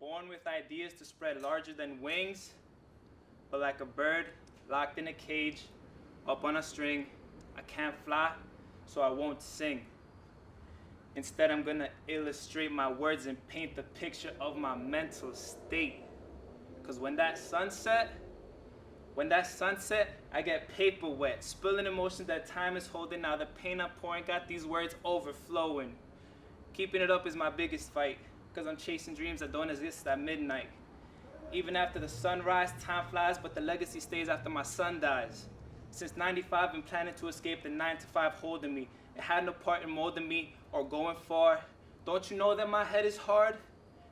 Born with ideas to spread larger than wings, but like a bird locked in a cage, up on a string, I can't fly, so I won't sing. Instead, I'm gonna illustrate my words and paint the picture of my mental state. Cause when that sunset, I get paper wet, spilling emotions that time is holding. Now the pain I'm pouring got these words overflowing. Keeping it up is my biggest fight, cause I'm chasing dreams that don't exist at midnight. Even after the sunrise, time flies, but the legacy stays after my son dies. Since 95, I've been planning to escape the 9-to-5 holding me. It had no part in molding me or going far. Don't you know that my head is hard?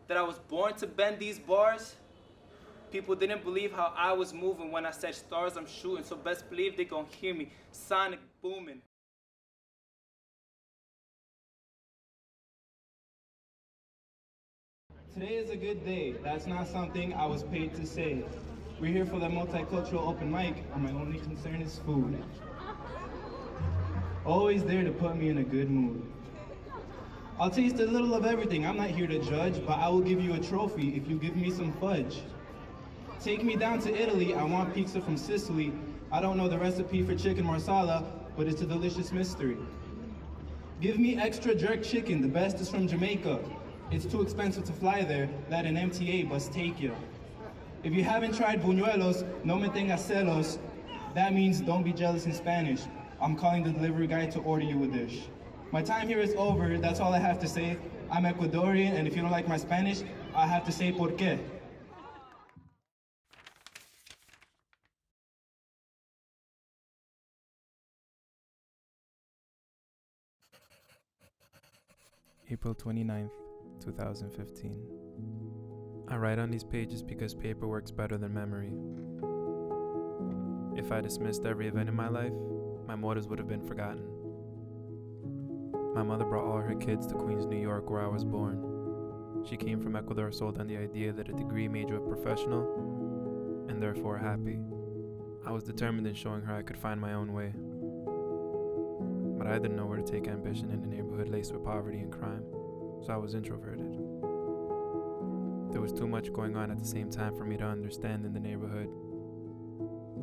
That I was born to bend these bars? People didn't believe how I was moving when I said stars I'm shooting, so best believe they gon' hear me, sonic booming. Today is a good day. That's not something I was paid to say. We're here for the multicultural open mic, and my only concern is food. Always there to put me in a good mood. I'll taste a little of everything. I'm not here to judge, but I will give you a trophy if you give me some fudge. Take me down to Italy. I want pizza from Sicily. I don't know the recipe for chicken marsala, but it's a delicious mystery. Give me extra jerk chicken. The best is from Jamaica. It's too expensive to fly there. Let an MTA bus take you. If you haven't tried buñuelos, no me tengas celos. That means don't be jealous in Spanish. I'm calling the delivery guy to order you a dish. My time here is over. That's all I have to say. I'm Ecuadorian, and if you don't like my Spanish, I have to say por qué. April 29th, 2015. I write on these pages because paper works better than memory. If I dismissed every event in my life, my motives would have been forgotten. My mother brought all her kids to Queens, New York, where I was born. She came from Ecuador sold on the idea that a degree made you a professional, and therefore happy. I was determined in showing her I could find my own way. But I didn't know where to take ambition in a neighborhood laced with poverty and crime, so I was introverted. There was too much going on at the same time for me to understand in the neighborhood.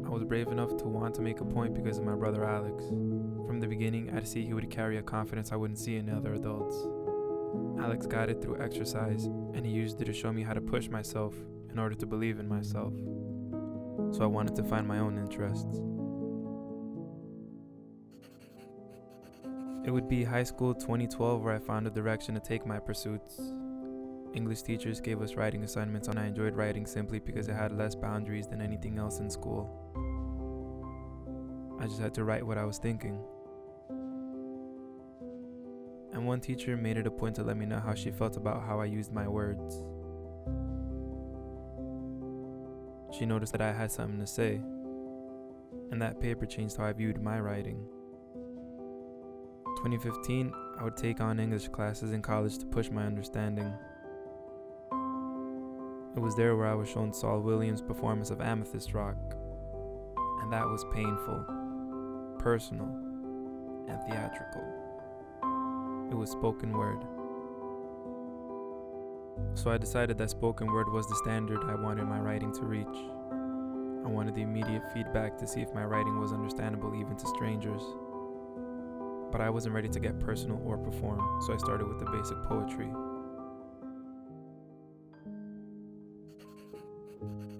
I was brave enough to want to make a point because of my brother Alex. From the beginning, I'd see he would carry a confidence I wouldn't see in other adults. Alex got it through exercise, and he used it to show me how to push myself in order to believe in myself. So I wanted to find my own interests. It would be high school 2012 where I found a direction to take my pursuits. English teachers gave us writing assignments, and I enjoyed writing simply because it had less boundaries than anything else in school. I just had to write what I was thinking. And one teacher made it a point to let me know how she felt about how I used my words. She noticed that I had something to say, and that paper changed how I viewed my writing. 2015, I would take on English classes in college to push my understanding. It was there where I was shown Saul Williams' performance of Amethyst Rock, and that was painful, personal, and theatrical. It was spoken word. So I decided that spoken word was the standard I wanted my writing to reach. I wanted the immediate feedback to see if my writing was understandable even to strangers. But I wasn't ready to get personal or perform, so I started with the basic poetry.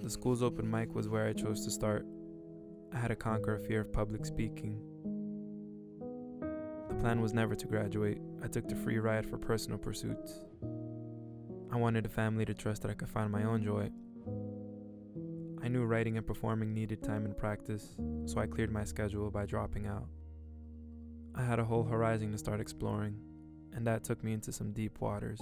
The school's open mic was where I chose to start. I had to conquer a fear of public speaking. The plan was never to graduate. I took the free ride for personal pursuits. I wanted a family to trust that I could find my own joy. I knew writing and performing needed time and practice, so I cleared my schedule by dropping out. I had a whole horizon to start exploring, and that took me into some deep waters.